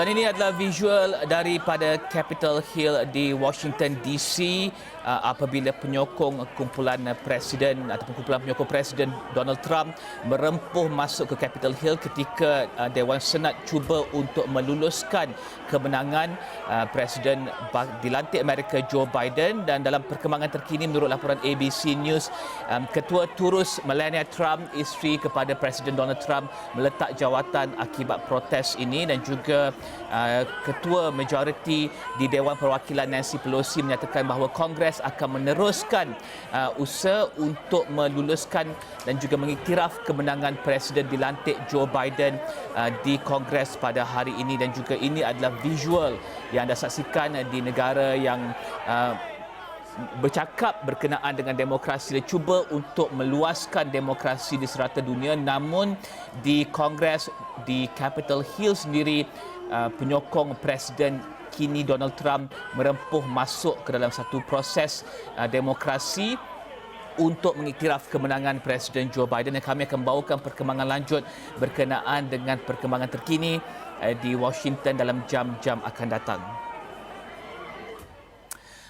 Dan ini adalah visual daripada Capitol Hill di Washington DC apabila penyokong kumpulan presiden ataupun kumpulan penyokong presiden Donald Trump merempuh masuk ke Capitol Hill ketika Dewan Senat cuba untuk meluluskan kemenangan Presiden dilantik Amerika Joe Biden. Dan dalam perkembangan terkini menurut laporan ABC News, Ketua Turus Melania Trump, isteri kepada Presiden Donald Trump, meletak jawatan akibat protes ini, dan juga Ketua Majoriti di Dewan Perwakilan Nancy Pelosi menyatakan bahawa Kongres akan meneruskan usaha untuk meluluskan dan juga mengiktiraf kemenangan Presiden dilantik Joe Biden di Kongres pada hari ini. Dan juga ini adalah visual yang anda saksikan di negara yang bercakap berkenaan dengan demokrasi. Dia cuba untuk meluaskan demokrasi di serata dunia, namun di Kongres di Capitol Hill sendiri penyokong Presiden kini Donald Trump merempuh masuk ke dalam satu proses demokrasi untuk mengiktiraf kemenangan Presiden Joe Biden. Dan kami akan bawakan perkembangan lanjut berkenaan dengan perkembangan terkini di Washington dalam jam-jam akan datang.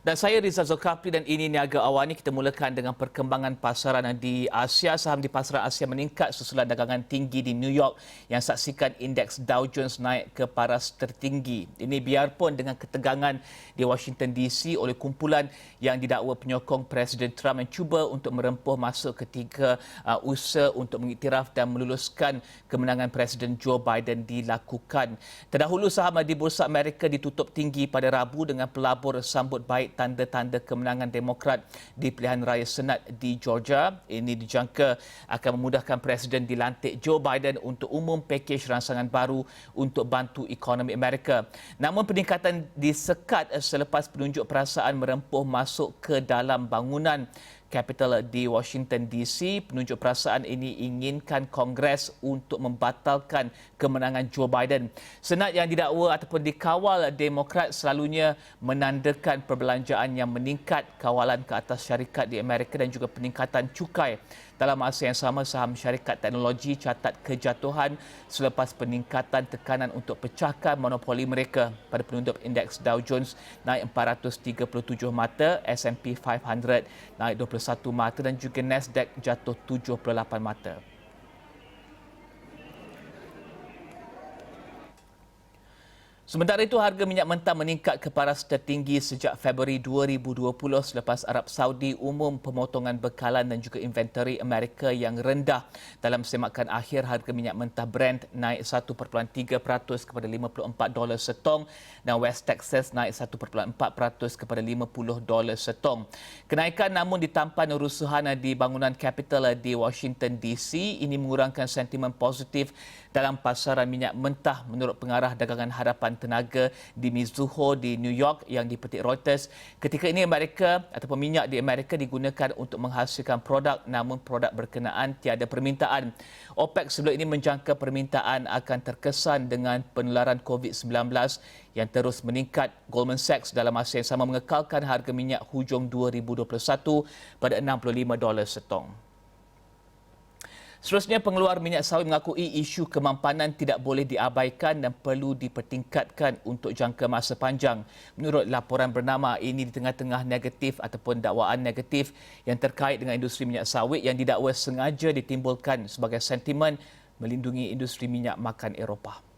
Dan saya Rizal Zulkafli dan ini Niaga Awani. Kita mulakan dengan perkembangan pasaran di Asia. Saham di pasaran Asia meningkat susulan dagangan tinggi di New York yang saksikan indeks Dow Jones naik ke paras tertinggi. Ini biarpun dengan ketegangan di Washington DC oleh kumpulan yang didakwa penyokong Presiden Trump yang cuba untuk merempuh masuk ketika usaha untuk mengiktiraf dan meluluskan kemenangan Presiden Joe Biden dilakukan. Terdahulu saham di Bursa Amerika ditutup tinggi pada Rabu dengan pelabur sambut baik tanda-tanda kemenangan Demokrat di pilihan raya Senat di Georgia. Ini dijangka akan memudahkan Presiden dilantik Joe Biden untuk umum pakej rangsangan baru untuk bantu ekonomi Amerika. Namun peningkatan disekat selepas penunjuk perasaan merempuh masuk ke dalam bangunan Capitol di Washington DC. Penunjuk perasaan ini inginkan Kongres untuk membatalkan kemenangan Joe Biden. Senat yang didakwa ataupun dikawal Demokrat selalunya menandakan perbelanjaan yang meningkat, kawalan ke atas syarikat di Amerika dan juga peningkatan cukai. Dalam masa yang sama, saham syarikat teknologi catat kejatuhan selepas peningkatan tekanan untuk pecahkan monopoli mereka. Pada penutup indeks Dow Jones naik 437 mata, S&P 500 naik 21 mata dan juga Nasdaq jatuh 78 mata. Sementara itu, harga minyak mentah meningkat ke paras tertinggi sejak Februari 2020 selepas Arab Saudi umum pemotongan bekalan dan juga inventori Amerika yang rendah. Dalam semakan akhir, harga minyak mentah Brent naik 1.3% kepada $54 setong dan West Texas naik 1.4% kepada $50 setong. Kenaikan namun ditampan rusuhan di bangunan Capitol di Washington DC. Ini mengurangkan sentimen positif dalam pasaran minyak mentah menurut pengarah dagangan hadapan tenaga di Mizuho di New York yang dipetik Reuters. Ketika ini Amerika ataupun minyak di Amerika digunakan untuk menghasilkan produk, namun produk berkenaan tiada permintaan. OPEC sebelum ini menjangka permintaan akan terkesan dengan penularan COVID-19 yang terus meningkat. Goldman Sachs dalam masa yang sama mengekalkan harga minyak hujung 2021 pada $65 setong. Seterusnya, pengeluar minyak sawit mengakui isu kemampanan tidak boleh diabaikan dan perlu dipertingkatkan untuk jangka masa panjang. Menurut laporan bernama ini, di tengah-tengah negatif ataupun dakwaan negatif yang terkait dengan industri minyak sawit yang didakwa sengaja ditimbulkan sebagai sentimen melindungi industri minyak makan Eropah.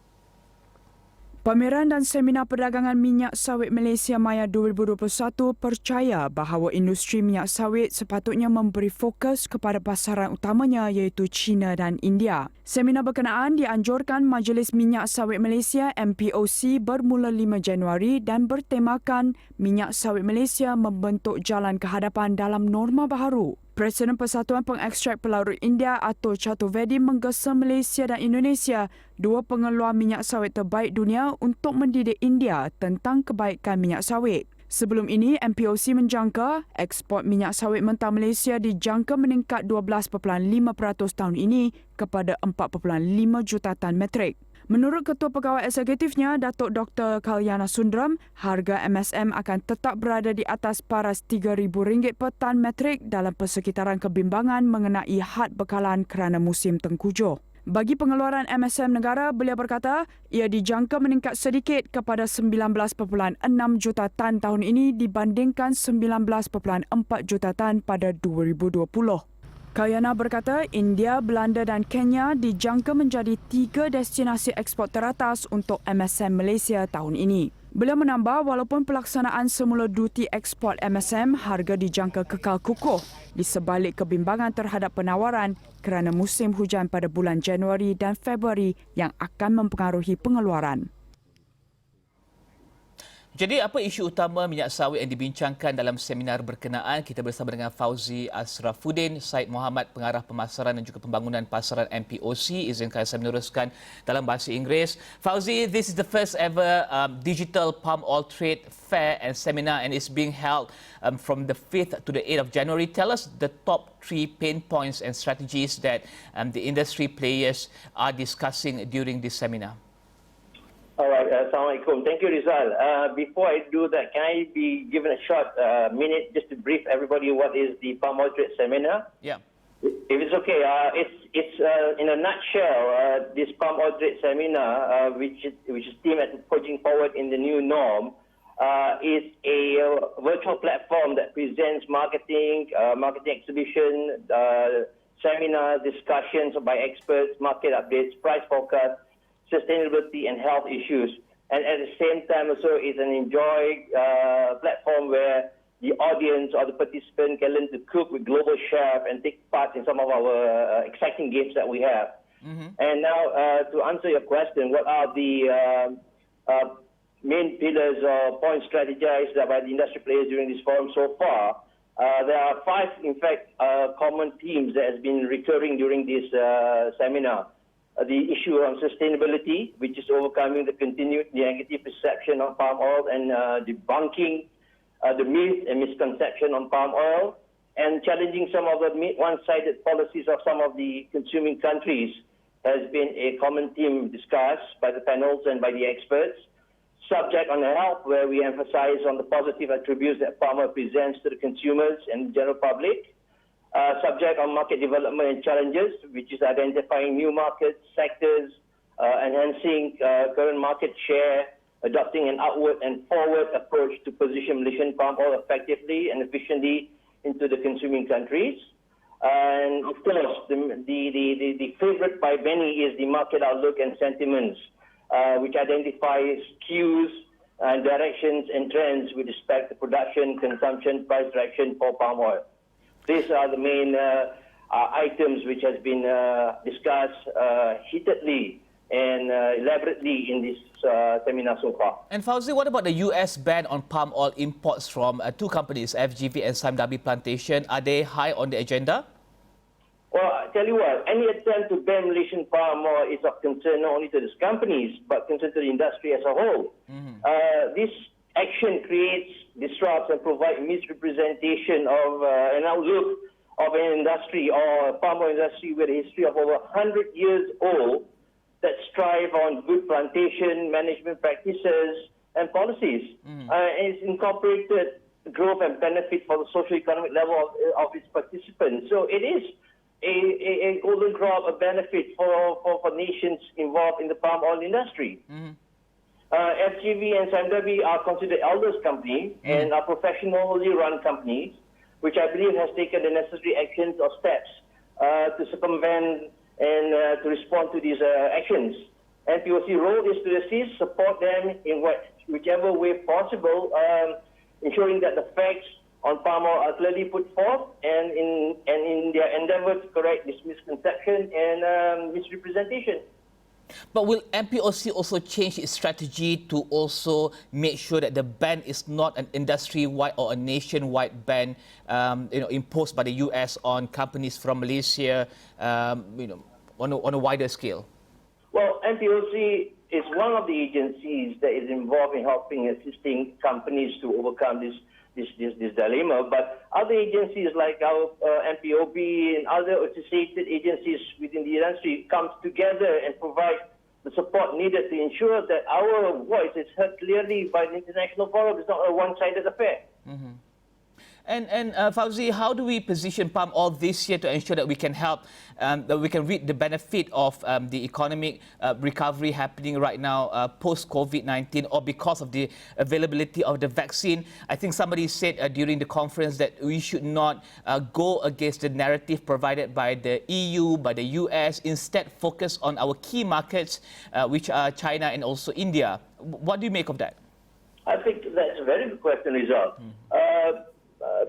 Pameran dan Seminar Perdagangan Minyak Sawit Malaysia Maya 2021 percaya bahawa industri minyak sawit sepatutnya memberi fokus kepada pasaran utamanya iaitu China dan India. Seminar berkenaan dianjurkan Majlis Minyak Sawit Malaysia MPOC bermula 5 Januari dan bertemakan Minyak Sawit Malaysia membentuk jalan ke hadapan dalam norma baharu. Presiden Persatuan Pengekstrak Pelarut India Atul Chaturvedi menggesa Malaysia dan Indonesia, dua pengeluar minyak sawit terbaik dunia, untuk mendidik India tentang kebaikan minyak sawit. Sebelum ini, MPOC menjangka ekspor minyak sawit mentah Malaysia dijangka meningkat 12.5% tahun ini kepada 4.5 juta tan metrik. Menurut Ketua Pegawai Eksekutifnya, Datuk Dr. Kalyana Sundaram, harga MSM akan tetap berada di atas paras RM3,000 per tan metrik dalam persekitaran kebimbangan mengenai had bekalan kerana musim tengkujuh. Bagi pengeluaran MSM negara, beliau berkata ia dijangka meningkat sedikit kepada 19.6 juta tan tahun ini dibandingkan 19.4 juta tan pada 2020. Kayana berkata India, Belanda dan Kenya dijangka menjadi 3 destinasi ekspor teratas untuk MSM Malaysia tahun ini. Beliau menambah walaupun pelaksanaan semula duti ekspor MSM, harga dijangka kekal kukuh di sebalik kebimbangan terhadap penawaran kerana musim hujan pada bulan Januari dan Februari yang akan mempengaruhi pengeluaran. Jadi apa isu utama minyak sawit yang dibincangkan dalam seminar berkenaan? Kita bersama dengan Fauzi Asrafuddin, Syed Muhammad, Pengarah Pemasaran dan juga Pembangunan Pasaran MPOC. Izinkan saya meneruskan dalam bahasa Inggeris. Fauzi, this is the first ever digital palm oil trade fair and seminar and it's being held from the 5th to the 8th of January. Tell us the top 3 pain points and strategies that the industry players are discussing during this seminar. All right, Assalamualaikum. Thank you, Rizal. Before I do that, can I be given a short minute just to brief everybody what is the Palm Oil Trade Seminar? Yeah. If it's okay, it's in a nutshell, this Palm Oil Trade Seminar, which is aimed at pushing forward in the new norm, is a virtual platform that presents marketing exhibition, seminar discussions by experts, market updates, price forecast, sustainability and health issues. And at the same time also it's an enjoy platform where the audience or the participant can learn to cook with global chef and take part in some of our exciting games that we have. And now to answer your question, what are the main pillars or points strategized by the industry players during this forum so far? There are 5, in fact, common themes that has been recurring during this seminar. The issue on sustainability, which is overcoming the continued negative perception on palm oil and debunking the myth and misconception on palm oil, and challenging some of the one-sided policies of some of the consuming countries has been a common theme discussed by the panels and by the experts. Subject on health, where we emphasize on the positive attributes that palm oil presents to the consumers and the general public. Subject on market development and challenges, which is identifying new markets, sectors, enhancing current market share, adopting an outward and forward approach to position Malaysian palm oil effectively and efficiently into the consuming countries. And of course, the favorite by many is the market outlook and sentiments, which identifies cues and directions and trends with respect to production, consumption, price direction for palm oil. These are the main items which has been discussed heatedly and elaborately in this seminar so far. And Fauzi, what about the US ban on palm oil imports from 2 companies, FGV and Sime Darby Plantation? Are they high on the agenda? Well, I tell you what, any attempt to ban Malaysian palm oil is of concern not only to these companies, but concern to the industry as a whole. This action creates, disrupts and provides misrepresentation of an outlook of an industry or palm oil industry with a history of over 100 years old that strive on good plantation management practices and policies. It's incorporated growth and benefit for the socio-economic level of its participants. So it is a golden crop, a benefit for nations involved in the palm oil industry. FGV and Sime Darby are considered elders companies and are professionally run companies, which I believe has taken the necessary actions or steps to circumvent and to respond to these actions. NPOC role is to assist, support them in whichever way possible, ensuring that the facts on palm oil are clearly put forth and in their endeavor to correct this misconception and misrepresentation. But will MPOC also change its strategy to also make sure that the ban is not an industry-wide or a nationwide ban, imposed by the US on companies from Malaysia, on a wider scale? Well, MPOC is one of the agencies that is involved in helping assisting companies to overcome this dilemma. But other agencies like our MPOB and other associated agencies within the industry comes together and provide the support needed to ensure that our voice is heard clearly by the international forum. It's not a one-sided affair. And Fauzi, how do we position palm oil this year to ensure that we can help, that we can reap the benefit of the economic recovery happening right now post-COVID-19 or because of the availability of the vaccine? I think somebody said during the conference that we should not go against the narrative provided by the EU, by the US, instead focus on our key markets, which are China and also India. What do you make of that? I think that's a very good question, Rizal.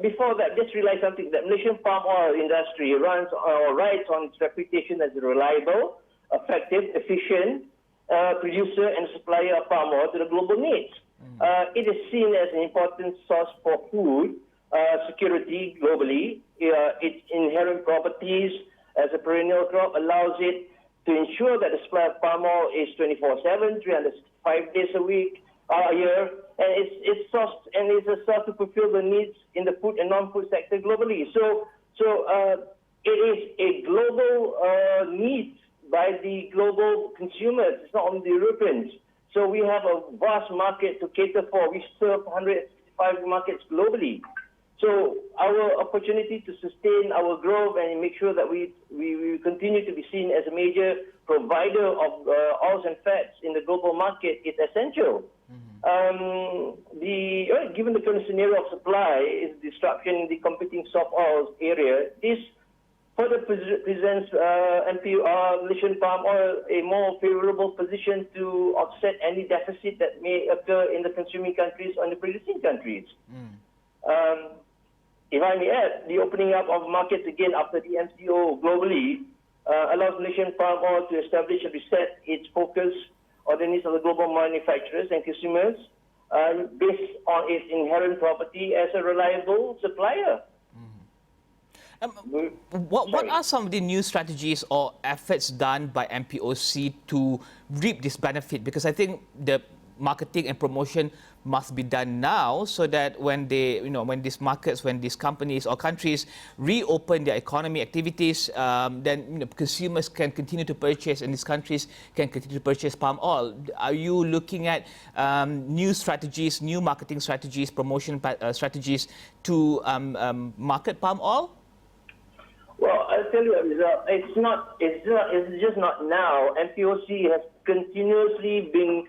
Before that, just realize something, that Malaysian palm oil industry rides on its reputation as a reliable, effective, efficient producer and supplier of palm oil to the global needs. It is seen as an important source for food security globally. Its inherent properties as a perennial crop allows it to ensure that the supply of palm oil is 24/7, 365 days a year, and it's a source to fulfill the needs in the food and non-food sector globally. So it is a global need by the global consumers. It's not only the Europeans. So we have a vast market to cater for. We serve 165 markets globally. So our opportunity to sustain our growth and make sure that we continue to be seen as a major provider of oils and fats in the global market is essential. Given the current scenario of supply, is disruption in the competing soft oils area, this further presents Malaysian palm oil a more favorable position to offset any deficit that may occur in the consuming countries or the producing countries. If I may add, the opening up of markets again after the MCO globally allows Malaysian palm oil to establish and reset its focus on the needs of the global manufacturers and consumers based on its inherent property as a reliable supplier. What are some of the new strategies or efforts done by MPOC to reap this benefit? Because I think the marketing and promotion must be done now, so that when these markets, when these companies or countries reopen their economy activities, then consumers can continue to purchase, and these countries can continue to purchase palm oil. Are you looking at new strategies, new marketing strategies, promotion strategies to market palm oil? Well, I'll tell you, it's just not now. MPOC has continuously been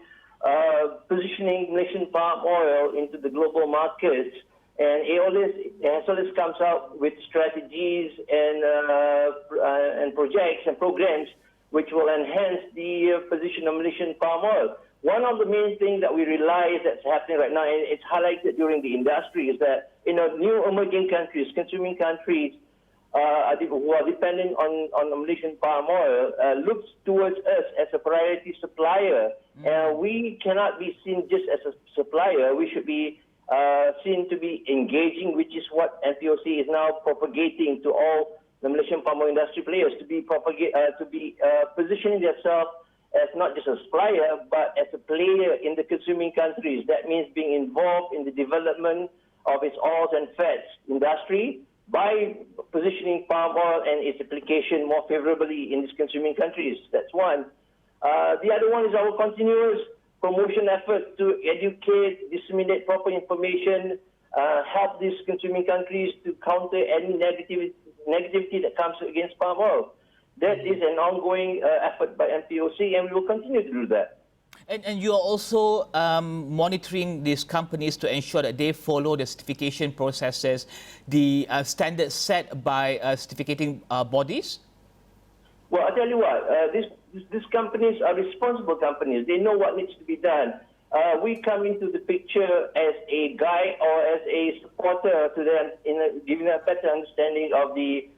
positioning Malaysian palm oil into the global markets, and it always comes out with strategies and projects and programs which will enhance the position of Malaysian palm oil. One of the main things that we realize that's happening right now, and it's highlighted during the industry, is that new emerging countries, consuming countries, who are dependent on Malaysian palm oil, looks towards us as a priority supplier. We cannot be seen just as a supplier. We should be seen to be engaging, which is what MPOC is now propagating to all the Malaysian palm oil industry players, to be positioning themselves as not just a supplier, but as a player in the consuming countries. That means being involved in the development of its oils and fats industry, by positioning palm oil and its application more favorably in these consuming countries. That's one. The other one is our continuous promotion efforts to educate, disseminate proper information, help these consuming countries to counter any negativity that comes against palm oil. That is an ongoing effort by MPOC, and we will continue to do that. And you are also monitoring these companies to ensure that they follow the certification processes, the standards set by certificating bodies? Well, I'll tell you what, these companies are responsible companies. They know what needs to be done. We come into the picture as a guide or as a supporter to them in giving a better understanding of the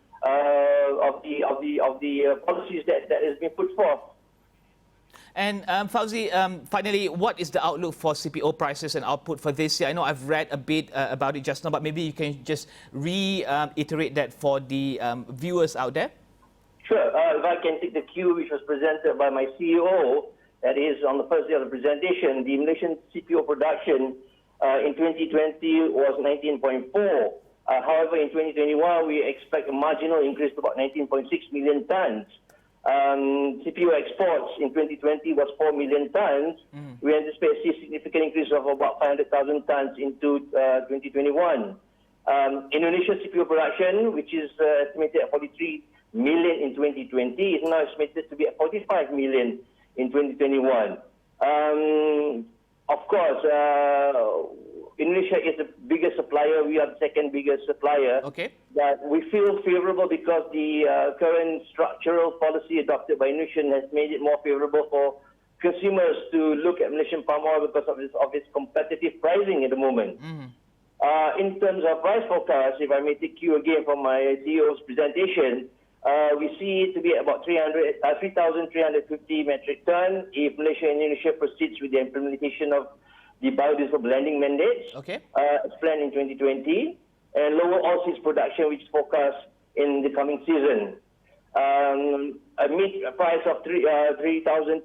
policies that has been put forth. And Fauzi, finally, what is the outlook for CPO prices and output for this year? I know I've read a bit about it just now, but maybe you can just reiterate that for the viewers out there. Sure. If I can take the cue which was presented by my CEO, that is on the first day of the presentation, the Malaysian CPO production in 2020 was 19.4. However, in 2021, we expect a marginal increase to about 19.6 million tons. CPO exports in 2020 was 4 million tons. We anticipate a significant increase of about 500,000 tons into 2021. Indonesia's CPO production, which is estimated at 43 million in 2020, is now estimated to be at 45 million in 2021. Of course, Indonesia is the biggest supplier. We are the second biggest supplier. Okay. But we feel favorable because the current structural policy adopted by Indonesia has made it more favorable for consumers to look at Malaysian palm oil because of its competitive pricing at the moment. In terms of price forecast, if I may take you again from my CEO's presentation, we see it to be about 3,350 metric ton if Malaysia and Indonesia proceeds with the implementation of the biodiesel blending mandates Okay. as planned in 2020, and lower oilseeds production, which is forecast in the coming season. A meat price of 3,217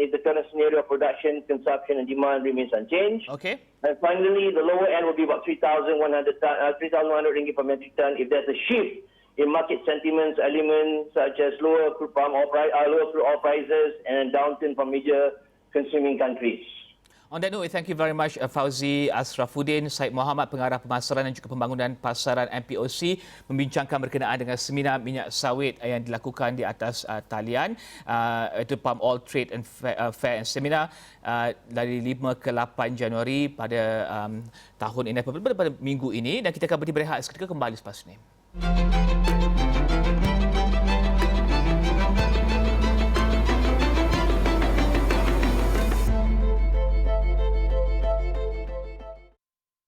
if the current scenario of production, consumption, and demand remains unchanged. Okay. And finally, the lower end will be about 3,100 ringgit per metric ton if there's a shift in market sentiments, elements such as lower crude oil prices and downturn from major consuming countries. On that note, thank you very much Fauzi Asrafuddin, Syed Muhammad, Pengarah Pemasaran dan juga Pembangunan Pasaran MPOC, membincangkan berkenaan dengan seminar minyak sawit yang dilakukan di atas talian, itu Palm Oil Trade and Fair and Seminar dari 5 ke 8 Januari pada tahun ini, pada minggu ini, dan kita akan berhenti berehat seketika, kembali selepas ini.